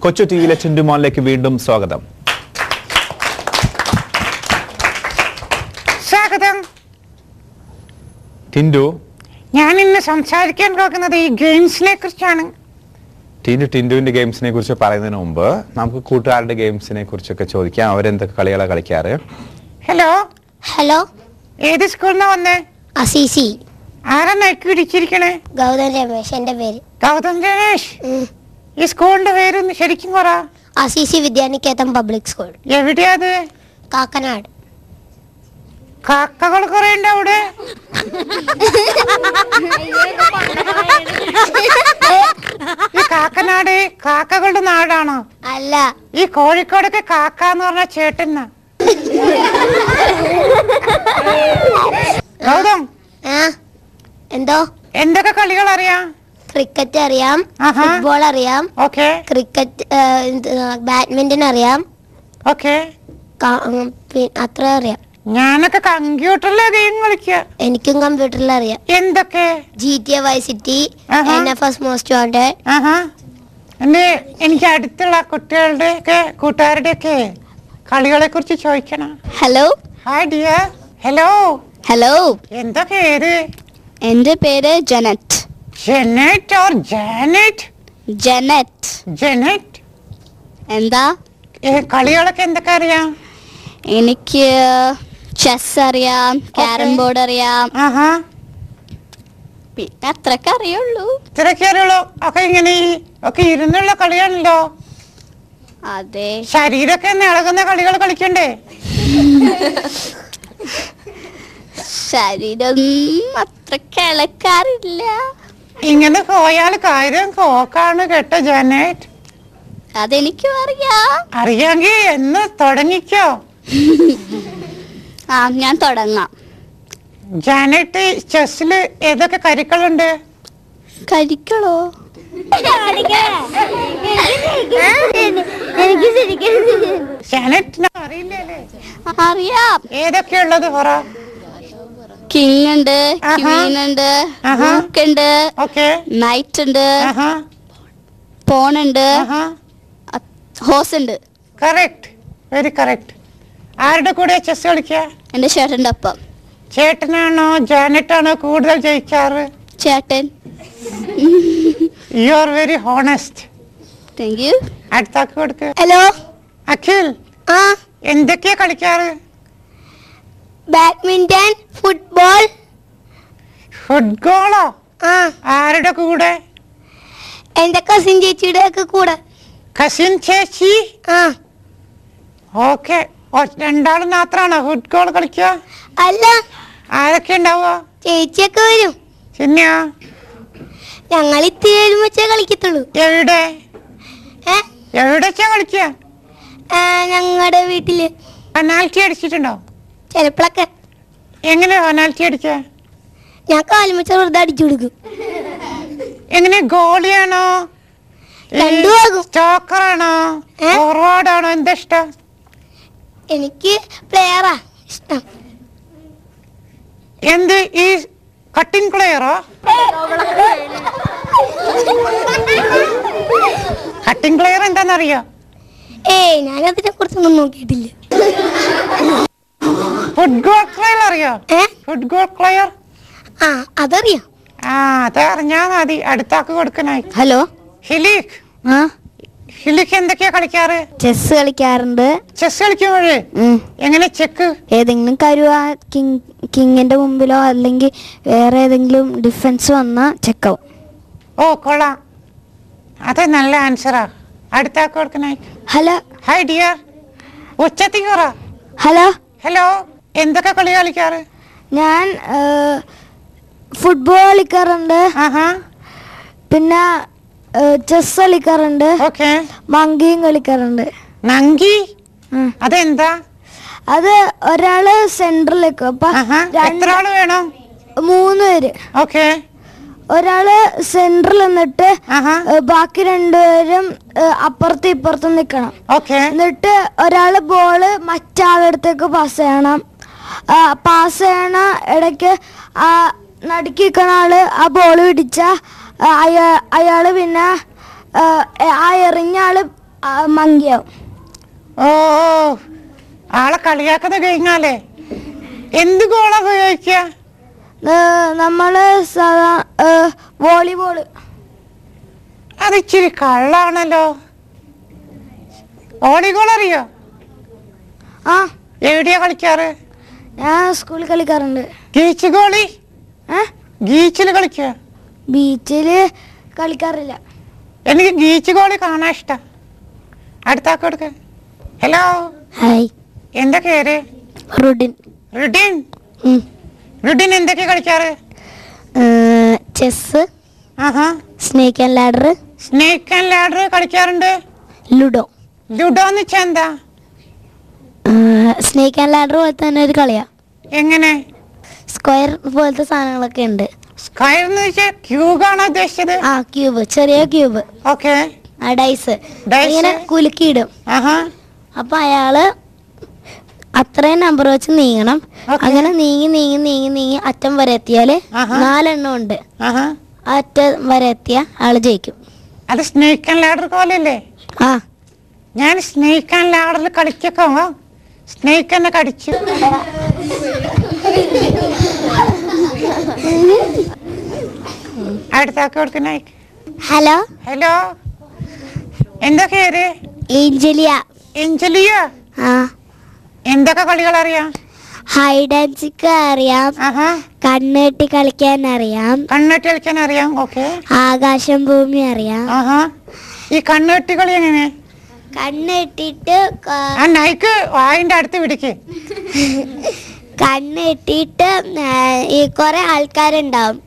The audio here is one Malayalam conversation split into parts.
കൊച്ചു ടിവിയിലെ ചിന്റുമോനിലേക്ക് വീണ്ടും സ്വാഗതം. സ്വാഗതം. ടിൻഡു, ഞാൻ ഇന്ന് സംസാരിക്കാൻ പോകുന്നത് ഈ ഗെയിംസിനെ കുറിച്ചാണ്. ടിൻഡുവിന്റെ ഗെയിംസിനെ കുറിച്ച് പറയുന്നതിന് മുമ്പ് നമുക്ക് കൂട്ടുകാരുടെ ഗെയിംസിനെ കുറിച്ചൊക്കെ ചോദിക്കാം. അവരെന്തൊക്കെ കളികളാണ് കളിക്കാറ്? ഹലോ ഹലോ, ഏത് സ്കൂളിൽ നിന്നാ വന്നേ? അസീസി. ആരാ നക്കി പിടിച്ചിരിക്കണേ? ഗൗതം രമേശ് എന്റെ പേര്. ഗൗതം രമേശ്. ഈ സ്കൂളിന്റെ പേരൊന്ന് ശരിക്കും പറ. Assisi Vidyanikethan public school. എവിടെയാ അത്? കാക്കനാട്. കാക്കകൾ കുറെ ഉണ്ട് അവിടെ. ഈ കാക്കനാട് കാക്കകളുടെ നാടാണോ? അല്ല, ഈ കോഴിക്കോടൊക്കെ കാക്ക എന്ന് പറഞ്ഞ ചേട്ടനാ. ഗൗതം, എന്തോ എന്തൊക്കെ കളികൾ അറിയാം? ക്രിക്കറ്റ് അറിയാം, ഫുട്ബോൾ അറിയാം, ബാഡ്മിന്റൺ അറിയാം, അത്ര അറിയാം. ഞാനൊക്കെ കമ്പ്യൂട്ടറിലെ ഗെയിം കളിക്കുക. എനിക്കും കമ്പ്യൂട്ടറിൽ അറിയാം. എന്തൊക്കെ? GTA Vice City, NFS Most Wanted. എനിക്ക് അടുത്തുള്ള കുട്ടികളുടെ ഒക്കെ കൂട്ടുകാരുടെ ഒക്കെ കളികളെ കുറിച്ച് ചോദിക്കണം. Hello. Hi dear. Hello. Hello. എന്താ പേര്? എന്റെ പേര് Janet. Janet or Janet? Janet. Janet. എന്താ? കളികളൊക്കെ എന്തൊക്കെ അറിയാം? എനിക്ക് ചെസ് അറിയാം, ക്യാരം ബോർഡ് അറിയാം, പിന്നെ അത്രയൊക്കെ അറിയുള്ളൂ. ഇത്രയൊക്കെ അറിയുള്ളൂ. ഒക്കെ ഇങ്ങനെ ഒക്കെ ഇരുന്നുള്ള കളിയാണല്ലോ. അതെ. ശരീരമൊക്കെ ഇളകുന്ന കളികൾ കളിക്കണ്ടേ? ശരീരം അത്ര കിളക്കാറില്ല. ഇങ്ങനെ പോയാൽ കാര്യം കോക്കാണ് കേട്ട ജാനറ്റ്. അതെനിക്കും അറിയാം. അറിയാമെങ്കിൽ എന്ന് തുടങ്ങിക്കോ. ഞാൻ തുടങ്ങാം. ജാനറ്റ്, ചെസ്സില് ഏതൊക്കെ കരുക്കളുണ്ട്? കരിക്കളോ? ജാനറ്റിന് അറിയില്ലേ? അറിയാം. ഏതൊക്കെയുള്ളത് പറ. കിങ് ഉണ്ട്, ക്വീൻ ഉണ്ട്, റൂക്ക് ഉണ്ട്, നൈറ്റ് ഉണ്ട്, പോൺ ഉണ്ട്, ഹോസ് ഉണ്ട്. Correct, very correct. ആരുടെ കൂടെ ചെസ് കളിക്കുക? എന്റെ ചേട്ടന്റെ ഒപ്പം. ചേട്ടനാണോ ജാനറ്റാണോ കൂടുതൽ ജയിക്കാറ്? ചേട്ടൻ. You are very honest. Thank you. അടുത്താക്ക് കൊടുക്ക്. ഹലോ. അഖിൽ, എന്തൊക്കെയാ കളിക്കാറ്? Badminton, football. ഫുട്ബോളോ? ആരുടെ കൂടെ? എന്റെ കസിൻ ചേച്ചിയുടെ ഒക്കെ കൂടെ. കസിൻ ചേച്ചി? ഓക്കെ. രണ്ടാളും മാത്രാണോ ഫുട്ബോൾ കളിക്കുക? അല്ല. ആരൊക്കെ ഉണ്ടാവുക? ചേച്ചിയൊക്കെ വരും. പിന്നെയോ? ഞങ്ങൾ ഇത്തിരി ഒരുമിച്ചേ കളിക്കത്തുള്ളൂ. എവിടെ എവിടെച്ചാ കളിക്കുക? ഞങ്ങളുടെ വീട്ടില്. പെനാൽറ്റി അടിച്ചിട്ടുണ്ടോ? ചിലപ്പോഴൊക്കെ. എങ്ങനെ പെനാൽറ്റി അടിക്ക? ഞാൻ കാലുമച്ച വെറുതെ അടിച്ചു കൊടുക്കും. എങ്ങനെ? ഗോളിയാണോ സ്റ്റോക്കറാണോ ഫോർവേഡാണോ? എന്താ ഇഷ്ടം? എനിക്ക് പ്ലെയറാ ഇഷ്ടം. എന്ത് ഈ കട്ടിംഗ് പ്ലെയറോ? കട്ടിംഗ് പ്ലെയർ എന്താന്നറിയോ? ഞാൻ അതിനെ കുറിച്ചൊന്നും നോക്കിയിട്ടില്ല. ഫുട്ബോൾ പ്ലെയർ അറിയോ? ഫുട്ബോൾ പ്ലെയർ അതറിയാം. അതറിഞ്ഞാ മതി. അടുത്താക്ക് കൊടുക്കണായി. ഹലോ. ഹിലിക്. ഹിലിക് എന്തൊക്കെയാ കളിക്കാറ്? ചെസ് കളിക്കാറുണ്ട്. ചെസ് കളിക്കുമ്പോഴേ എങ്ങനെ ചെക്ക്? ഏതെങ്കിലും കരുവ കിങ്ങിന്റെ മുമ്പിലോ അല്ലെങ്കിൽ വേറെ ഏതെങ്കിലും ഡിഫൻസ് വന്നാ ചെക്കാവും. ഓ കൊള്ളാം, അത് നല്ല ആൻസറാ. അടുത്താക്ക് കൊടുക്കണായി. ഹലോ. Hi dear. ഉച്ചത്തേക്ക് പറ. ഹലോ. ഹലോ. എന്തൊക്കെ കളി കളിക്കാറ്? ഞാൻ ഫുട്ബോൾ കളിക്കാറുണ്ട്, പിന്നെ ചെസ് കളിക്കാറുണ്ട്, മങ്കിയും കളിക്കാറുണ്ട്. നങ്കി അതെന്താ? അത് ഒരാള് സെന്ററിലേക്ക്. അപ്പൊ എത്ര ആള് വേണം? 3 പേര്. ഒരാള് സെന്ററിൽ നിന്നിട്ട് ബാക്കി 2 പേരും അപ്പുറത്തും ഇപ്പുറത്തും നിക്കണം. എന്നിട്ട് ഒരാള് ബോള് മറ്റാളടുത്തേക്ക് പാസ് ചെയ്യണം. പാസ് ചെയ്യണ ഇടയ്ക്ക് നടുക്കി നിൽക്കുന്ന ആള് ആ ബോൾ പിടിച്ച അയാള് പിന്നെ ആ എറിഞ്ഞ ആള് മങ്കിയാവും. ഓ ആളെ കളിയാക്കുന്ന കഴിഞ്ഞാലേ എന്ത് ഗോളാ ഉപയോഗിക്കുക? നമ്മള് വോളിബോള്. അത് ഇച്ചിരി കള്ളാണല്ലോ. വോളിബോൾ അറിയോ? ആ, എവിടെയാ കളിക്കാറ്? ഞാൻ സ്കൂളിൽ കളിക്കാറുണ്ട്. ഗീച്ച് ഗോളി? ഗീച്ചില് കളിക്കുക? ബീച്ചില് കളിക്കാറില്ല. എനിക്ക് ഗീച്ച് ഗോളി കാണാൻ ഇഷ്ടം. അടുത്താക്ക് കൊടുക്ക. Hello, hi. എന്താ പേര്? റുഡിൻ. റുഡിൻ? റുഡിൻ എന്തൊക്കെയാ കളിക്കാറ്? Chess, Aaha, snake and ladder. Snake and ladder കളിക്കാറുണ്ട്. ലുഡോ. ലുഡോ എന്ന് വെച്ചാ എന്താ? സ്നേക്ക് ആൻഡ് ലാഡർ പോലത്തെ തന്നെ ഒരു കളിയാ. എങ്ങനെ? സ്ക്വയർ പോലത്തെ സാധനങ്ങളൊക്കെ ഉണ്ട്. സ്ക്വയർ എന്ന് വെച്ചാൽ ക്യൂബ് ആണോ ഉദ്ദേശിച്ചത്? ആ, ക്യൂബ്, ചെറിയ ക്യൂബ്. ഓക്കെ. ഡൈസ് ഇങ്ങനെ കുലുക്കിയിടും. ആഹാ. അപ്പൊ അയാള് അത്രയും നമ്പർ വെച്ച് നീങ്ങണം. അങ്ങനെ നീങ്ങി നീങ്ങി നീങ്ങി നീങ്ങി അറ്റം വരെ എത്തിയാല് 4 എണ്ണം ഉണ്ട്. അറ്റം വരെ എത്തിയ ആള് ജയിക്കും. അത് സ്നേക്ക് ആൻഡ് ലാഡർ പോലെയല്ലേ? ആ, ഞാൻ സ്നേക്ക് ആൻഡ് ലാഡറിൽ കളിച്ചൊക്കെ സ്നേക്ക് എന്നെ കടിച്ചു. അടുത്താക്ക് കൊടുക്കുന്ന. ഹലോ. ഹലോ, എന്താ പേര്? ഏഞ്ചലിയ. എഞ്ചലിയ? ആ. എന്തൊക്കെ കളികൾ അറിയാം? ഹൈഡ് ആൻഡ് സീക്ക് അറിയാം. കണ്ണെട്ടി കളിക്കാൻ അറിയാം. കണ്ണെട്ടി കളിക്കാൻ അറിയാം. ഓക്കെ. ആകാശം ഭൂമി അറിയാം. ഈ കണ്ണെട്ടി കളി എങ്ങനെ? കണ്ണെട്ടിട്ട് നൈക്ക് വായിന്റെ അടുത്ത് പിടിക്ക്. കണ്ണെട്ടിട്ട് ഈ കൊറേ ആൾക്കാരുണ്ടാവും.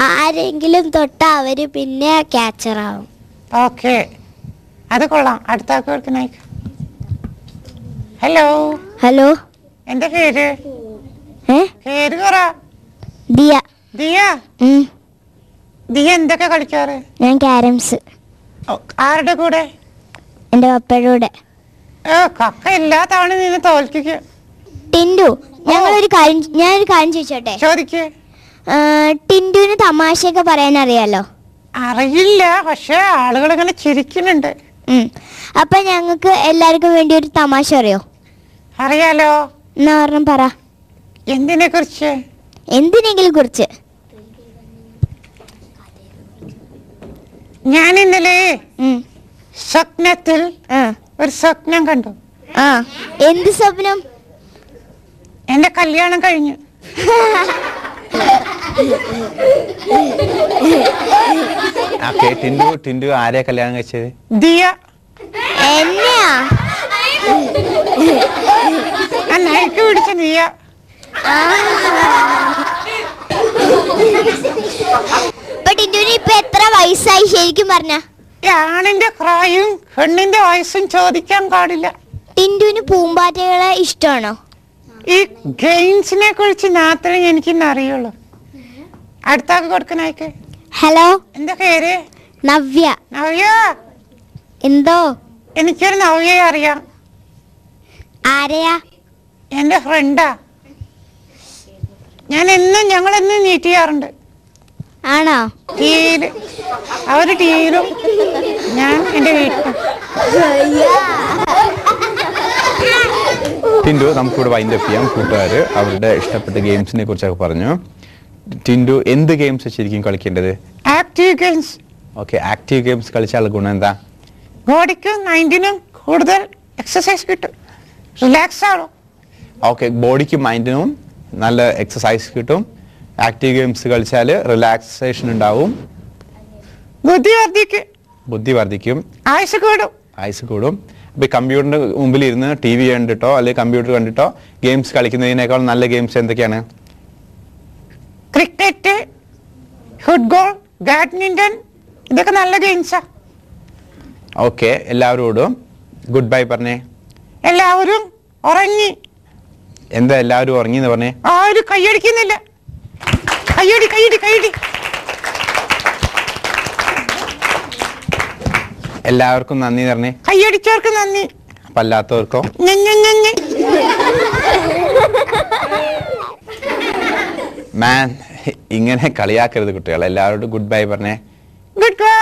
ആരെങ്കിലും തൊട്ട അവര് പിന്നെ ക്യാച്ചർ ആവും. ഓക്കെ, അത് കൊള്ളാം. അടുത്താക്ക് കൊടുക്കുന്ന. ഹലോ. ഹലോ, എന്താ പേര്? പേര് പറ. ദിയ. ദിയ? ദിയ എന്തൊക്കെ കളിക്കാറ്? ഞാൻ ക്യാരംസ്. ആരുടെ കൂടെ? എന്റെ പപ്പയുടെ കൂടെ. കക്ക എല്ലാ തവണ നിന്ന് തോൽക്കുക. ടിൻഡു, ഞാനൊരു കാര്യം ചോദിച്ചോട്ടെ? ചോദിക്ക്. ടിൻഡുവിന് തമാശയൊക്കെ പറയാൻ അറിയാലോ? അറിയില്ല, പക്ഷെ ആളുകൾ ഇങ്ങനെ ചിരിക്കുന്നുണ്ട്. അപ്പൊ ഞങ്ങൾക്ക് എല്ലാവർക്കും വേണ്ടി ഒരു തമാശ അറിയോ? അറിയാലോ. എന്നാ പറഞ്ഞ പറ. എന്തിനെ കുറിച്ച്? എന്തിനെങ്കിലും കുറിച്ച്. ഞാൻ ഇന്നലെ സ്വപ്നത്തിൽ ഒരു സ്വപ്നം കണ്ടു. എന്ത് സ്വപ്നം? എന്റെ കല്യാണം കഴിഞ്ഞു. ടിൻഡു ആരെയാ കല്യാണം കഴിച്ചത്? ദിയ. എന്നെയാ? നൈക്ക് പിടിച്ച ദിയ. ടിൻഡുവിന് ഇപ്പൊ എത്ര വയസ്സായി ശരിക്കും പറഞ്ഞ? ആണിന്റെ പ്രായവും പെണ്ണിന്റെ വയസ്സും ചോദിക്കാൻ പാടില്ല. ടിൻഡുവിന് പൂമ്പാറ്റകളെ ഇഷ്ടമാണോ? ഈ ഗെയിംസിനെ കുറിച്ച് മാത്രമേ എനിക്കിന്ന് അറിയുള്ളൂ. അടുത്താക്ക് കൊടുക്കണേക്ക്. ഹലോ. എന്താ പേര്? നവ്യ. നവ്യ? എന്തോ? എനിക്കൊരു നവ്യയെ അറിയാം. ആരെയാ? എന്റെ ഫ്രണ്ടാ. ഞങ്ങളെന്നും മീറ്റ് ചെയ്യാറുണ്ട്. ആണോ? ടിവിയില്. അവര് ടിവിയിലും ഞാൻ എന്റെ വീട്ടിലും. ടിൻഡു, നമുക്കിവിടെ വൈൻഡ് അപ്പ് ചെയ്യാം. കൂട്ടുകാര് അവരുടെ ഇഷ്ടപ്പെട്ട ഗെയിംസിനെ കുറിച്ചൊക്കെ പറഞ്ഞു. ടിൻഡു, എന്ത് ഗെയിംസ് ശരിക്കും കളിക്കേണ്ടത്? Active games. Okay, active games കളിച്ചാൽ ഗുണം എന്താ? ബോഡിക്കും മൈൻഡിനും കൂടുതൽ എക്സസൈസ് കിട്ടും, റിലാക്സ് ആവും. ഓക്കെ, ബോഡിക്കും മൈൻഡിനും നല്ല എക്സസൈസ് കിട്ടും. ആക്റ്റീവ് ഗെയിംസ് കളിച്ചാൽ റിലാക്സേഷൻ ഉണ്ടാവും, ബുദ്ധി വർദ്ധിക്കും, ആയുസ് കൂടും. അപ്പൊ കമ്പ്യൂട്ടറിന്റെ മുമ്പിൽ ഇരുന്ന് TV കണ്ടിട്ടോ അല്ലെങ്കിൽ കമ്പ്യൂട്ടർ കണ്ടിട്ടോ ഗെയിംസ് കളിക്കുന്നതിനേക്കാൾ നല്ല ഗെയിംസ് എന്തൊക്കെയാണ്? ക്രിക്കറ്റ്, ഫുട്ബോൾ, ബാഡ്മിന്റൺ, ഇതൊക്കെ നല്ല ഗെയിംസാ. ഓക്കെ, എല്ലാവരോടും ഗുഡ് ബൈ പറഞ്ഞേ. എല്ലാവരും ഉറങ്ങി. എന്താ എല്ലാവരും ഉറങ്ങി എന്ന് പറഞ്ഞേ? ആരും കൈയടിക്കുന്നില്ല. കൈയടി. എല്ലാവർക്കും നന്ദി പറഞ്ഞേ. കൈയടിച്ചവർക്ക് നന്ദി. അപ്പൊ അല്ലാത്തവർക്കോ? മാൻ, ഇങ്ങനെ കളിയാക്കരുത് കുട്ടികൾ. എല്ലാവരോടും ഗുഡ് ബൈ പറഞ്ഞേ. Good bye.